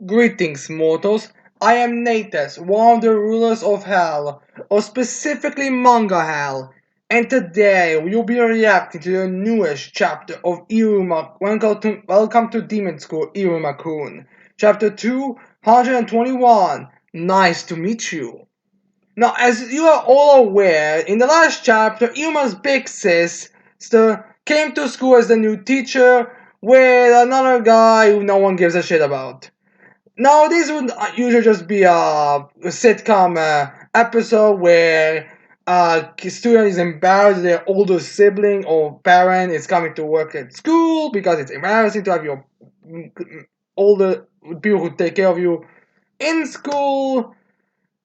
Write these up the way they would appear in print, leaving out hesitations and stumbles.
Greetings, mortals. I am Natus, one of the rulers of Hell, or specifically Manga Hell, and today we will be reacting to the newest chapter of Iruma. Welcome to Demon School, Iruma-kun. Chapter 221. Nice to meet you. Now, as you are all aware, in the last chapter, Iruma's big sister came to school as the new teacher with another guy who no one gives a shit about. Now, this would usually just be a sitcom episode where a student is embarrassed their older sibling or parent is coming to work at school because it's embarrassing to have your older people who take care of you in school.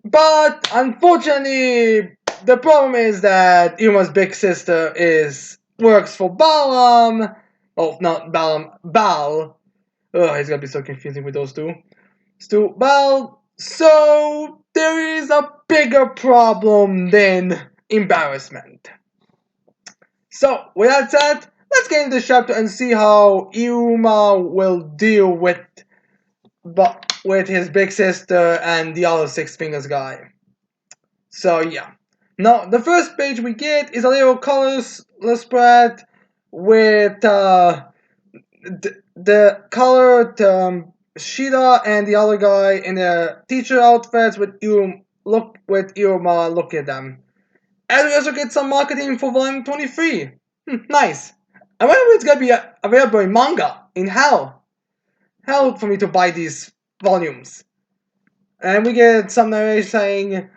But unfortunately, the problem is that Iruma's big sister works for Balam. Oh, not Balam, Bal. Oh, it's gonna be so confusing with those two. Well, so there is a bigger problem than embarrassment. So, with that said, let's get into the chapter and see how Iruma will deal with his big sister and the other Six Fingers guy. So, yeah. Now, the first page we get is a little color spread with the colored Shida and the other guy in their teacher outfits with Iruma look at them. And we also get some marketing for volume 23. Nice. I wonder if it's gonna be available in manga in Hell. Hell for me to buy these volumes. And we get some narration saying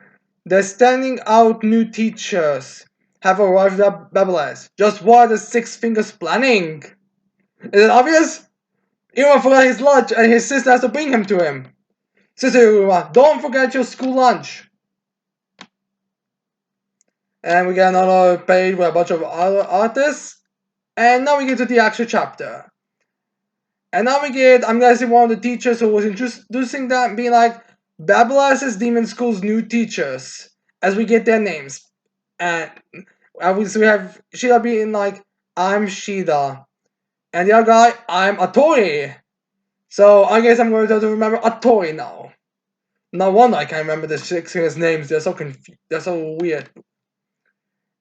the standing out new teachers have arrived at Babylon. Just what are the Six Fingers planning? Is it obvious? Iruma forgot his lunch and his sister has to bring him to him. Sister Iruma, don't forget your school lunch. And we get another page with a bunch of other artists. And now we get to the actual chapter. And now we get, I'm guessing, one of the teachers who was introducing them, being like, Babylas Demon School's new teachers, as we get their names. And so we have Shida being like, I'm Shida. And the other guy, I'm Atori. So I guess I'm going to have to remember Atori now. No wonder I can't remember the Six Fingers names. They're so weird.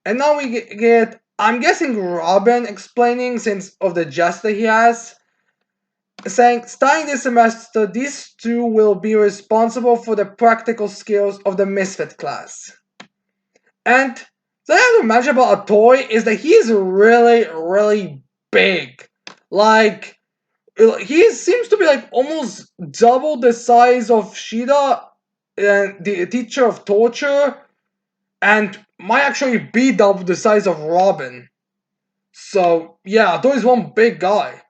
And now we get I'm guessing Robin explaining since of the jest that he has, saying starting this semester these two will be responsible for the practical skills of the Misfit class. And so I have to mention about Atori is that he's really, really big. Like he seems to be like almost double the size of Shida and the teacher of torture, and might actually be double the size of Robin. So yeah, Tori's one big guy,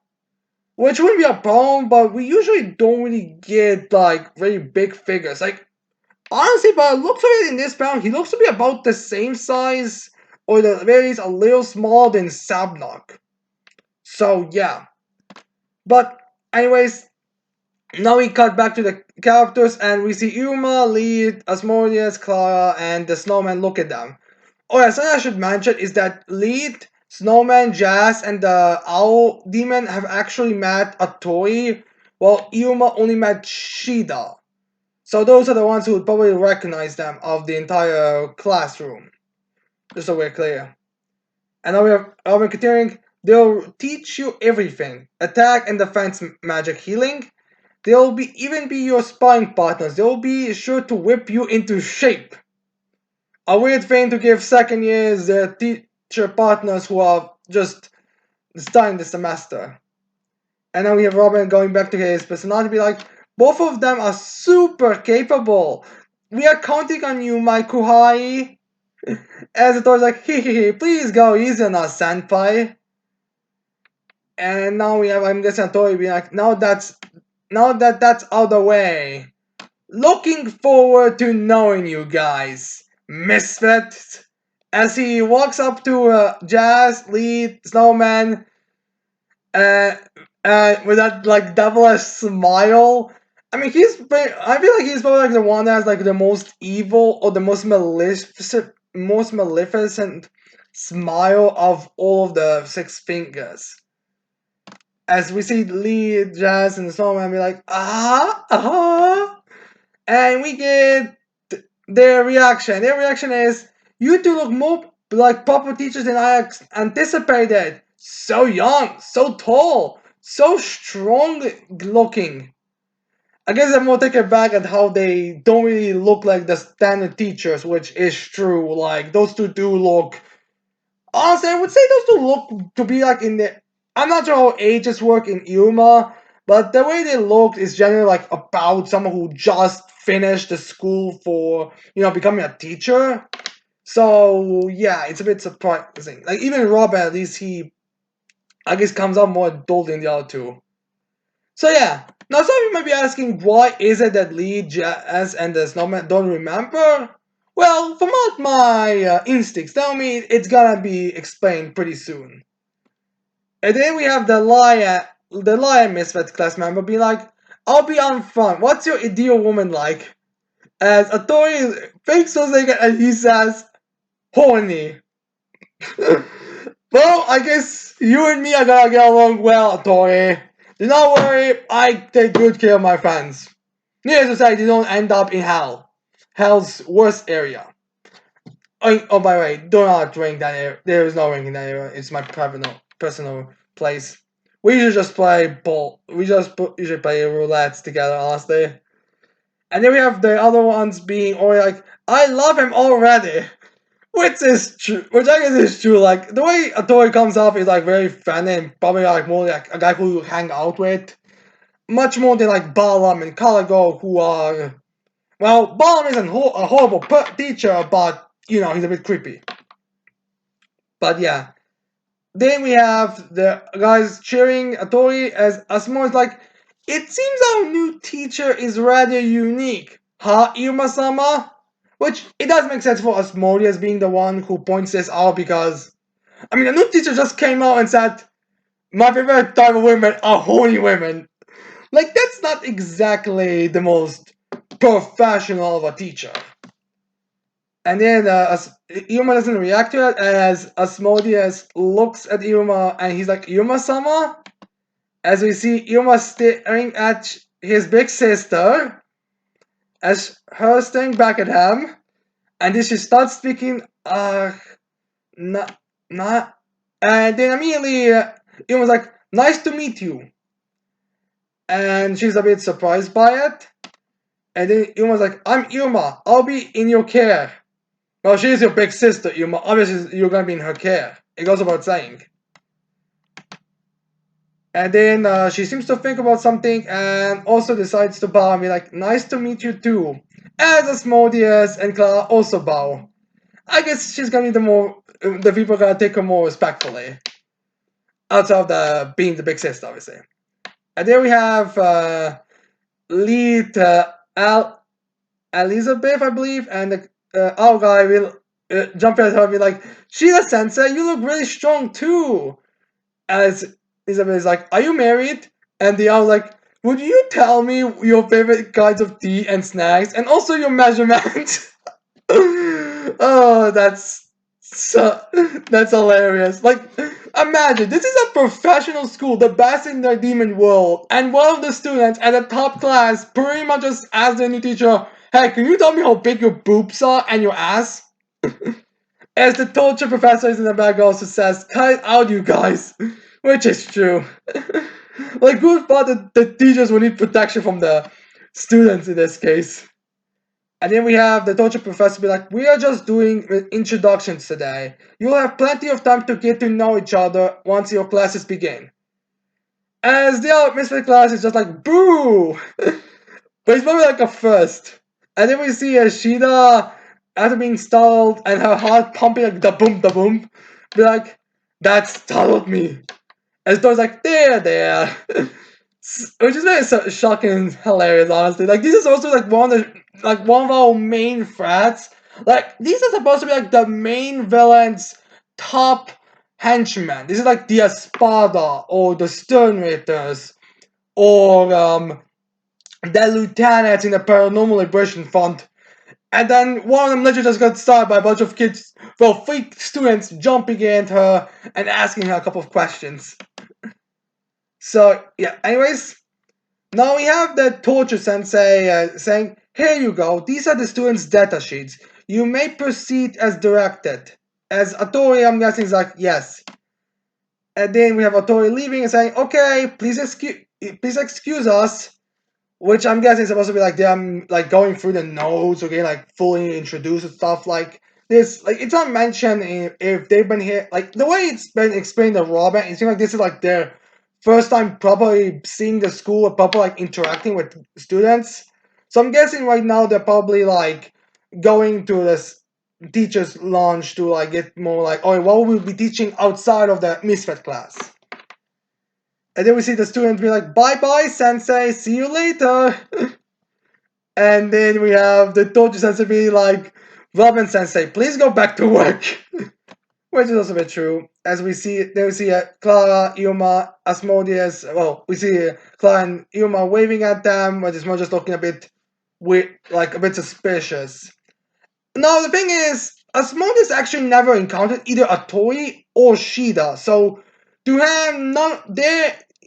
which wouldn't be a problem. But we usually don't really get like very big figures. Like honestly, by the looks of it in this panel, he looks to be about the same size, or the very least a little smaller than Sabnok. So yeah, but anyways, now we cut back to the characters and we see Iruma, Lead, Asmodeus, Clara, and the snowman look at them. Oh yeah, something I should mention is that Lead, Snowman, Jazz, and the Owl Demon have actually met Atori, while Iruma only met Shida. So those are the ones who would probably recognize them of the entire classroom. Just so we're clear. And now we're continuing. They'll teach you everything. Attack and defense magic healing. They'll even be your sparring partners. They'll be sure to whip you into shape. A weird thing to give second years their teacher partners who are just starting the semester. And then we have Robin going back to his personality, be like, both of them are super capable. We are counting on you, my Kuhai. As the toy's like, hee, please go easy on us, senpai. And now we have, I'm guessing, Tori being like, now that that's out of the way. Looking forward to knowing you guys, Misfit. As he walks up to Jazz, Lead, Snowman, uh, with that like devilish smile. I mean, I feel like he's probably like the one that has like the most evil or the most maleficent smile of all of the Six Fingers. as we see Lee, Jazz, and the Snowman be like, and we get their reaction. Their reaction is, you two look more like proper teachers than I anticipated. So young, so tall, so strong looking. I guess I'm more taken back at how they don't really look like the standard teachers, which is true. Like, those two do look. Honestly, I would say those two look to be like in the. I'm not sure how ages work in Iruma, but the way they look is generally like about someone who just finished the school for, becoming a teacher. So, yeah, it's a bit surprising. Like, even Rob, at least he, I guess, comes out more adult than the other two. So yeah, now some of you might be asking, why is it that Lee, Jazz, and the Snowman don't remember? Well, from what my instincts tell me, it's gonna be explained pretty soon. And then we have the lion misfit class member being like, I'll be on front. What's your ideal woman like? As Atori fakes those again, and he says, horny. Well, I guess you and me are gonna get along well, Atori. Do not worry, I take good care of my friends. Needless to say, they don't end up in hell. Hell's worst area. Oh, by the way, do not drink that area. There is no ring in that area. It's my personal place. We usually just play ball. We just usually play roulette together, honestly. And then we have the other ones being already like, I love him already. Which is true. Which I guess is true. Like, the way a toy comes off is like very friendly and probably like more like a guy who you hang out with. Much more than like Balam and Caligo, who are. Well, Balam isn't a horrible teacher, but, he's a bit creepy. But yeah. Then we have the guys cheering Atori as Asmo is like, it seems our new teacher is rather unique. Huh, Iruma-sama? Which, it does make sense for Asmodeus being the one who points this out because, the new teacher just came out and said, my favorite type of women are horny women. Like, that's not exactly the most professional of a teacher. And then Iruma doesn't react to it as Asmodeus looks at Iruma and he's like, Iruma-sama? As we see Iruma staring at his big sister, as her staring back at him, and then she starts speaking, not, not, and then immediately Iruma's like, nice to meet you. And she's a bit surprised by it. And then Iruma's like, I'm Iruma, I'll be in your care. Well, she's your big sister, Iruma. Obviously, you're gonna be in her care. It goes about saying. And then she seems to think about something and also decides to bow and be like, nice to meet you too. As Asmodeus and Clara also bow. I guess she's gonna be the people are gonna take her more respectfully. Outside of being the big sister, obviously. And then we have lead Elizabeth, I believe, and our guy will jump at her and be like, Sheila Sensei, you look really strong too. As Elizabeth is like, are you married? And the other like, would you tell me your favorite kinds of tea and snacks and also your measurements? Oh, that's hilarious. Like, imagine this is a professional school, the best in the demon world, and one of the students at the top class pretty much just asked the new teacher, "Hey, can you tell me how big your boobs are and your ass?" As the torture professor is in the back also says, "Cut it out, you guys," which is true. Like, who thought that the teachers would need protection from the students in this case? And then we have the torture professor be like, we are just doing introductions today. You'll have plenty of time to get to know each other once your classes begin. As the other misfit class is just like, boo! But it's probably like a first. And then we see Ashida, after being startled and her heart pumping like da boom, be like, that startled me. As Dora's like, there. Which is very shocking and hilarious, honestly. Like, this is also like one of our main threats. Like, these are supposed to be like the main villain's top henchmen. This is like the Espada or the Sternritters or the lieutenants in the Paranormal Liberation Front. And then one of them literally just got started by a bunch of kids, well, 3 students jumping at her and asking her a couple of questions. So yeah. Anyways, now we have the torture sensei saying, "Here you go. These are the students' data sheets. You may proceed as directed." As Atori, I'm guessing is like yes. And then we have Atori leaving and saying, "Okay, please excuse us." Which I'm guessing is supposed to be like them like going through the notes or getting like fully introduced and stuff like this. Like it's not mentioned if they've been here. Like the way it's been explained to Robin, it seems like this is like their first time properly seeing the school or proper like interacting with students. So I'm guessing right now they're probably like going to this teacher's lounge to like get more like, oh, what will we be teaching outside of the misfit class? And then we see the student be like, bye bye, sensei, see you later. And then we have the Tojo sensei be like, Robin sensei, please go back to work. Which is also a bit true. As we see, then we see Clara, Iruma, Asmodeus. Well, we see Clara and Iruma waving at them, which is more just looking a bit weird, like a bit suspicious. Now, the thing is, Asmodeus actually never encountered either Atori or Shida, so to him,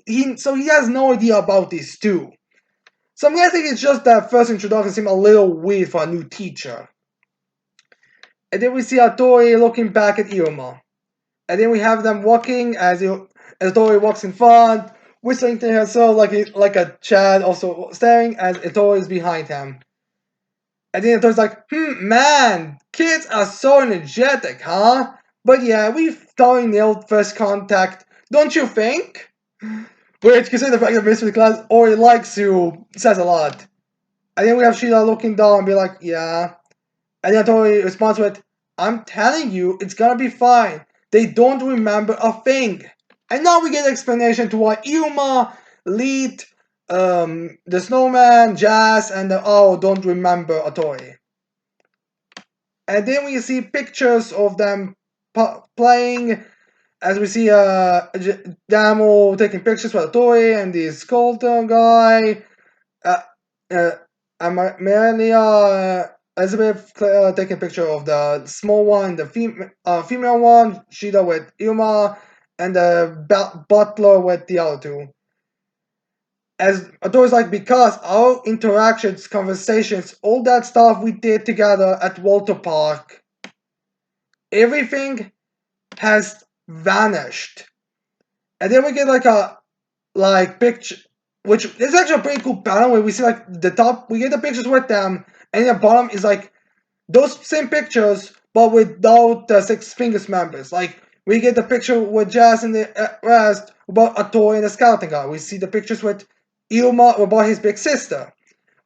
he has no idea about these two. So I'm guessing it's just that first introduction seemed a little weird for a new teacher. And then we see Atori looking back at Iruma. And then we have them walking as Atori walks in front, whistling to herself like a child, also staring as Atori is behind him. And then Atori's like, man, kids are so energetic, huh? But yeah, we've totally nailed first contact, don't you think? Which, considering the fact that Mr. Class already likes you, says a lot. And then we have Sheila looking down and be like, yeah. And then Tori responds with, I'm telling you, it's gonna be fine. They don't remember a thing. And now we get an explanation to why Iruma, Lead, the Snowman, Jazz, and the Owl don't remember Atori. And then we see pictures of them playing, as we see Damo taking pictures with Atori and the Skulton guy. Uh, uh, Amelia Elizabeth taking a picture of the small one, the female one, Shida with Iruma, and the butler with the other two. As Adore like, because our interactions, conversations, all that stuff we did together at Walter Park, everything has vanished. And then we get like a picture, which is actually a pretty cool panel where we see like the top, we get the pictures with them, and the bottom is like those same pictures, but without the Six Fingers members. Like we get the picture with Jazz and the rest about Atori and the skeleton guy. We see the pictures with Ilma about his big sister.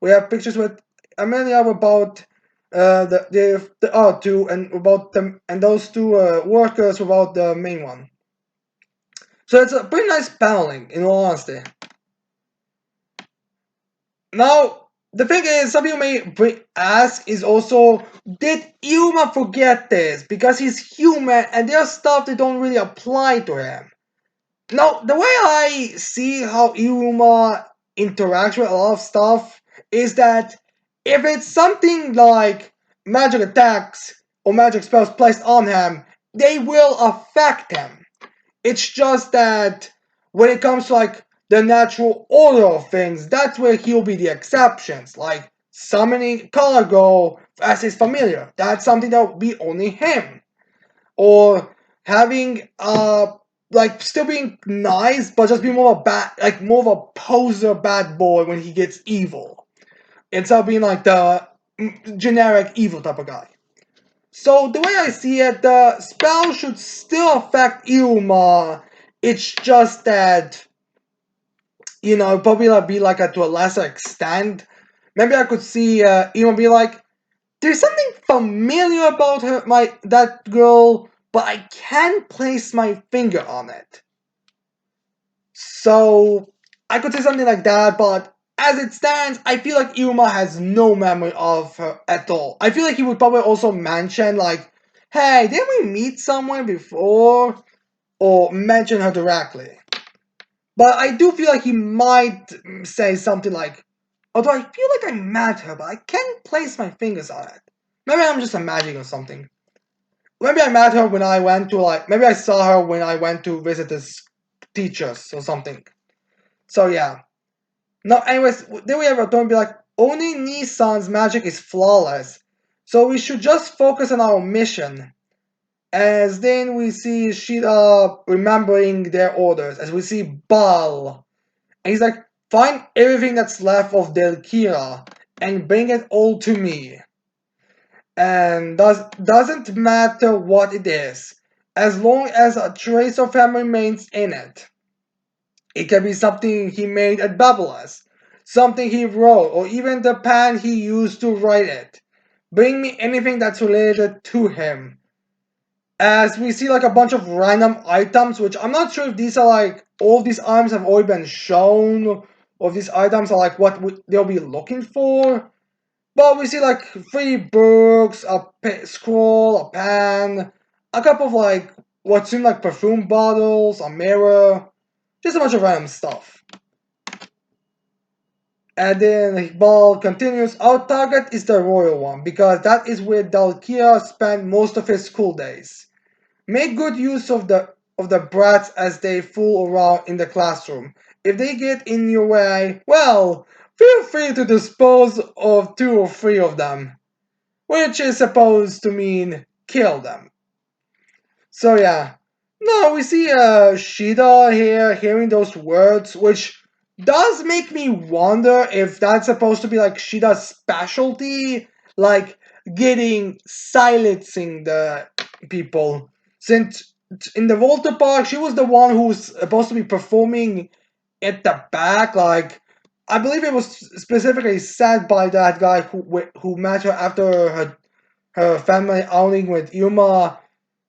We have pictures with Amelia about the other two, and about them and those two workers about the main one. So it's a pretty nice paneling, in all honesty. Now, the thing is, some people may ask is also, did Iruma forget this? Because he's human and there's stuff that don't really apply to him. Now, the way I see how Iruma interacts with a lot of stuff is that if it's something like magic attacks or magic spells placed on him, they will affect him. It's just that when it comes to like the natural order of things, that's where he'll be the exceptions. Like summoning Cargo as his familiar. That's something that will be only him. Or having like still being nice, but just being more of a more of a poser bad boy when he gets evil. Instead of being like the generic evil type of guy. So the way I see it, the spell should still affect Iruma. It's just that, probably be like to a lesser extent. Maybe I could see Iruma be like, there's something familiar about that girl, but I can't place my finger on it. So I could say something like that, but as it stands, I feel like Iruma has no memory of her at all. I feel like he would probably also mention like, hey, didn't we meet somewhere before? Or mention her directly. But I do feel like he might say something like, although I feel like I met her, but I can't place my fingers on it. Maybe I'm just imagining or something. Maybe I met her when I went to maybe I saw her when I went to visit his teachers or something. So yeah. No, anyways, then we have a don't be like, only Nissan's magic is flawless. So we should just focus on our mission. As then we see Shida remembering their orders, as we see Bal. And he's like, find everything that's left of Delkira and bring it all to me. And doesn't matter what it is, as long as a trace of him remains in it. It can be something he made at Babelas, something he wrote, or even the pen he used to write it. Bring me anything that's related to him. As we see like a bunch of random items, which I'm not sure if these are like all of these items have already been shown, or if these items are like what they'll be looking for. But we see like 3 books, a scroll, a pen, a couple of like what seem like perfume bottles, a mirror, just a bunch of random stuff. And then Iqbal continues, our target is the royal one, because that is where Dalkia spent most of his school days. Make good use of the brats as they fool around in the classroom. If they get in your way, well, feel free to dispose of 2 or 3 of them, which is supposed to mean kill them. So yeah. No, we see Shida here hearing those words, which does make me wonder if that's supposed to be like Shida's specialty, like silencing the people. Since in the Volta Park, she was the one who was supposed to be performing at the back. Like, I believe it was specifically said by that guy who met her after her family outing with Iruma.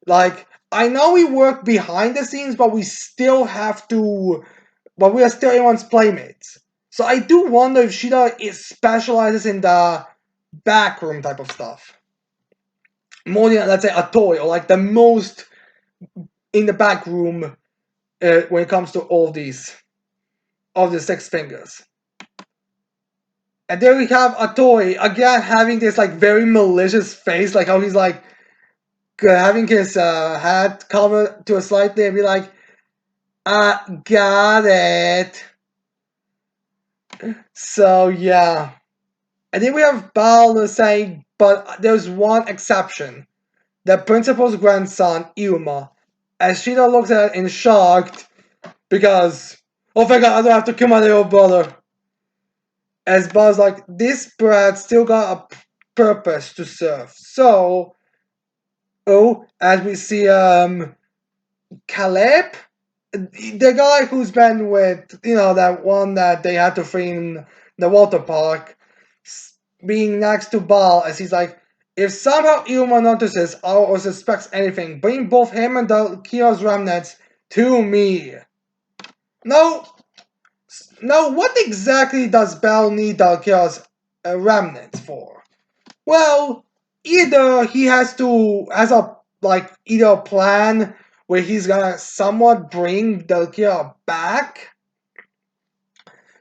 Like, I know we work behind the scenes, but we still have to. But we are still everyone's playmates. So I do wonder if Shida specializes in the backroom type of stuff more than let's say a toy or like the most in the back room when it comes to all these of the 6 fingers. And there we have a toy again having this like very malicious face, like how he's like having his hat covered to a slightly and be like, got it. So yeah. And then we have Bal saying, but there's one exception. The principal's grandson, Iruma. As Shida looks at it in shock because, oh thank god, I don't have to kill my little brother. As Bal's like, this brat still got a purpose to serve. So, oh, as we see, Caleb, the guy who's been with, that one that they had to free in the water park, being next to Bal, as he's like, if somehow Iruma notices or suspects anything, bring both him and the Kira's remnants to me. No, now what exactly does Bal need Dalkia's remnants for? Well, either he has a either a plan where he's gonna somewhat bring Dalkia back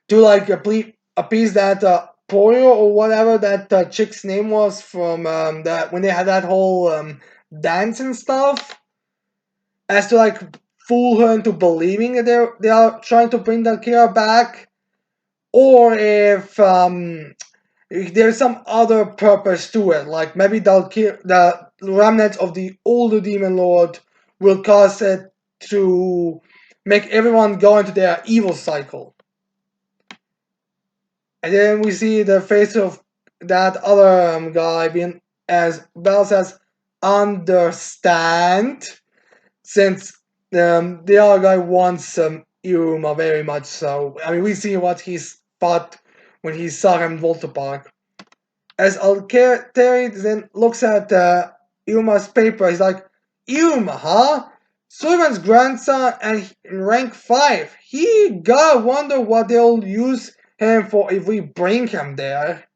to like appease that Poyo or whatever that chick's name was from that when they had that whole dance and stuff, as to like fool her into believing that they are trying to bring Dalkia back, or if there's some other purpose to it, like maybe the remnants of the older demon lord will cause it to make everyone go into their evil cycle. And then we see the face of that other guy being, as Bell says, understand, since the other guy wants Iruma very much so. I mean, we see what he's thought when he saw him in Volta Park. As Terry then looks at Iruma's paper, he's like, Iruma, huh? Sullivan's grandson and rank 5. He gotta wonder what they'll use him for if we bring him there.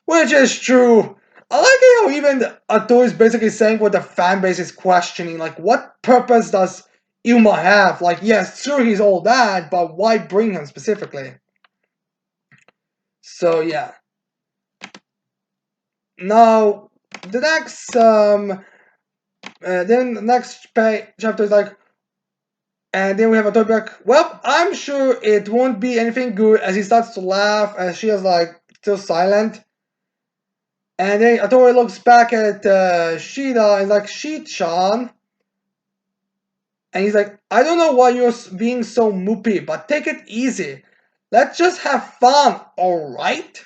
Which is true. I like it how even Ato is basically saying what the fan base is questioning. Like, what purpose does Iruma have? Like, yes, sure, he's all that, but why bring him specifically? So, yeah. Now, the next then the next chapter is like, And then we have Atoy back. Well, I'm sure it won't be anything good as he starts to laugh and she is like still silent. And then Atoy looks back at Shida and is like, Shi-chan. And he's like, I don't know why you're being so moopy, but take it easy. Let's just have fun, alright?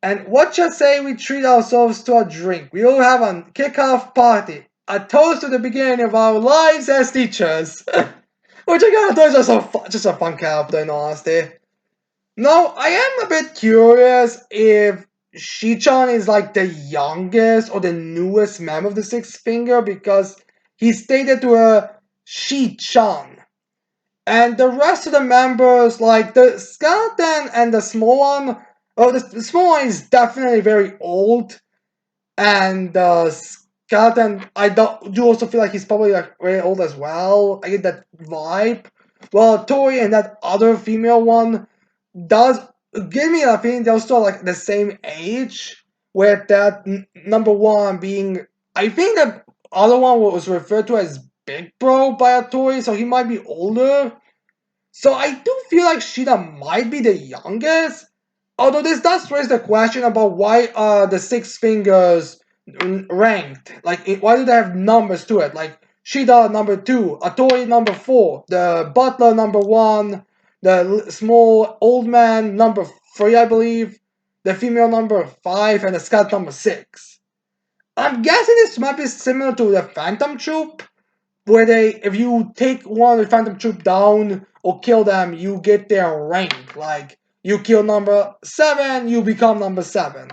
And what you say we treat ourselves to a drink? We will have a kickoff party. A toast to the beginning of our lives as teachers. Which I kind of thought was just a fun character in all honesty. Now, I am a bit curious if Shichan is like the youngest or the newest member of the Six Finger because he stated to her Shichan. And the rest of the members, like the skeleton and the small one, oh, the small one is definitely very old. And the skeleton, do also feel like he's probably like very old as well. I get that vibe. Well, Tori and that other female one does give me a feeling they're still like the same age. With that number one being, I think the other one was referred to as Big Bro by a Tori, so he might be older. So I do feel like Shida might be the youngest. Although this does raise the question about why are the Six Fingers ranked? Like, why do they have numbers to it? Like, Shida number 2, Atori number 4, the Butler number 1, the small old man number 3, I believe, the female number 5, and the scout number 6. I'm guessing this might be similar to the Phantom Troop, where if you take one of the Phantom Troop down or kill them, you get their rank. Like, you kill number 7, you become number 7.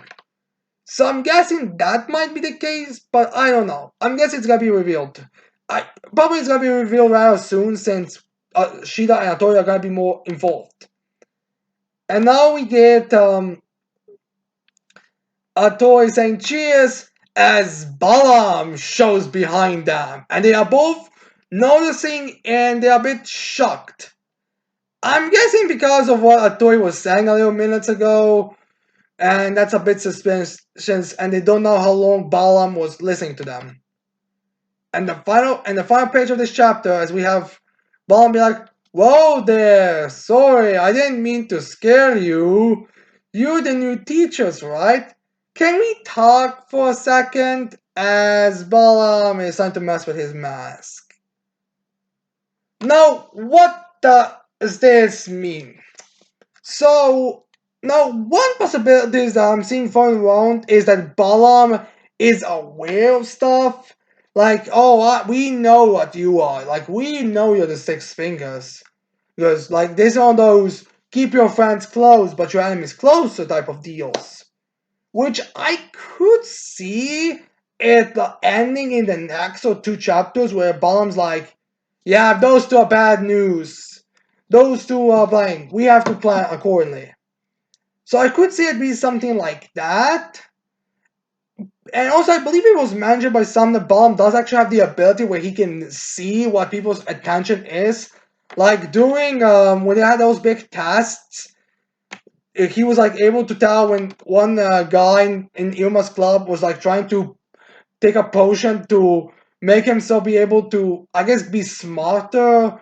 So I'm guessing that might be the case, but I don't know. I'm guessing it's gonna be revealed. Probably it's gonna be revealed rather soon since Shida and Atori are gonna be more involved. And now we get Atori saying cheers as Balam shows behind them, and they are both noticing and they're a bit shocked. I'm guessing because of what Atori was saying a little minutes ago, and that's a bit suspicious, and they don't know how long Balam was listening to them. And the final page of this chapter, as we have Balam be like, "Whoa there, sorry, I didn't mean to scare you. You're the new teachers, right? Can we talk for a second?" As Balam is trying to mess with his mask. Now, what does this mean? So, now one possibility that I'm seeing floating around is that Balam is aware of stuff. Like, oh, we know what you are. Like, we know you're the Six Fingers. Because, like, this is one of those keep your friends close but your enemies closer type of deals. Which I could see at the ending in the next or 2 chapters where Balam's like, yeah, those two are bad news. Those two are blank. We have to plan accordingly. So I could see it be something like that. And also, I believe it was mentioned by some that Balam does actually have the ability where he can see what people's attention is. Like during when they had those big tests, he was like able to tell when one guy in Iruma's club was like trying to take a potion to make himself be able to, I guess, be smarter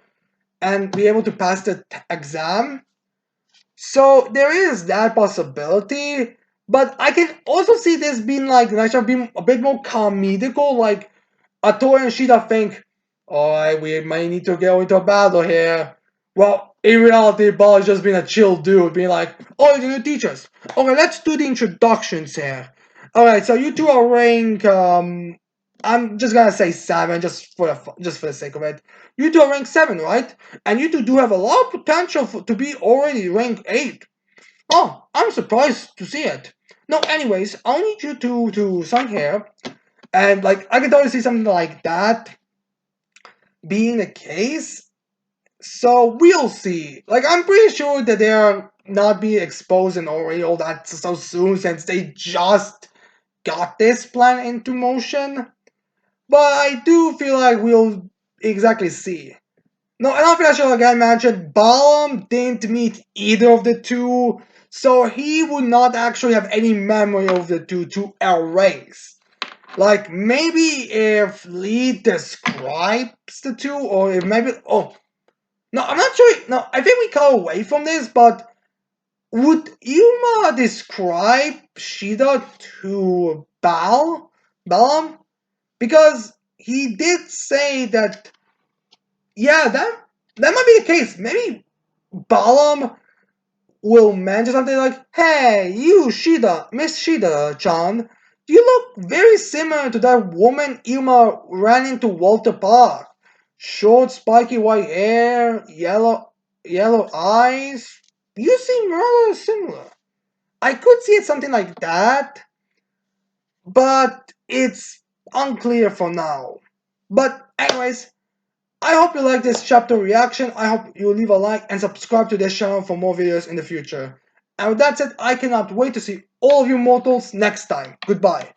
and be able to pass the exam. So there is that possibility, but I can also see this being like being a bit more comedical. Like Ator and Shida think, "Alright, we might need to go into a battle here." Well, in reality, Ball has just been a chill dude, being like, "Oh, you're the new teachers. Okay, let's do the introductions here. Alright, so you two are rank I'm just gonna say 7 just for the sake of it. You two are rank 7, right? And you two do have a lot of potential to be already rank 8. Oh, I'm surprised to see it. No, anyways, I'll need you to sign here. And like I can totally see something like that being the case. So we'll see. Like I'm pretty sure that they're not being exposed and already all that so soon since they just got this plan into motion. But I do feel like we'll exactly see. No, and I'm pretty sure again mentioned Balam didn't meet either of the two, so he would not actually have any memory of the two to erase. Like maybe if Lee describes the two, or if maybe no, I'm not sure. No, I think we got away from this, but would Iruma describe Shida to Balam? Because he did say that, yeah, that might be the case. Maybe Balam will mention something like, "Hey, you Shida, Miss Shida-chan, you look very similar to that woman Iruma ran into Walter Park. Short, spiky white hair, yellow eyes. You seem rather similar." I could see it something like that, but it's unclear for now. But anyways, I hope you like this chapter reaction. I hope you leave a like and subscribe to this channel for more videos in the future. And with that said, I cannot wait to see all of you mortals next time. Goodbye.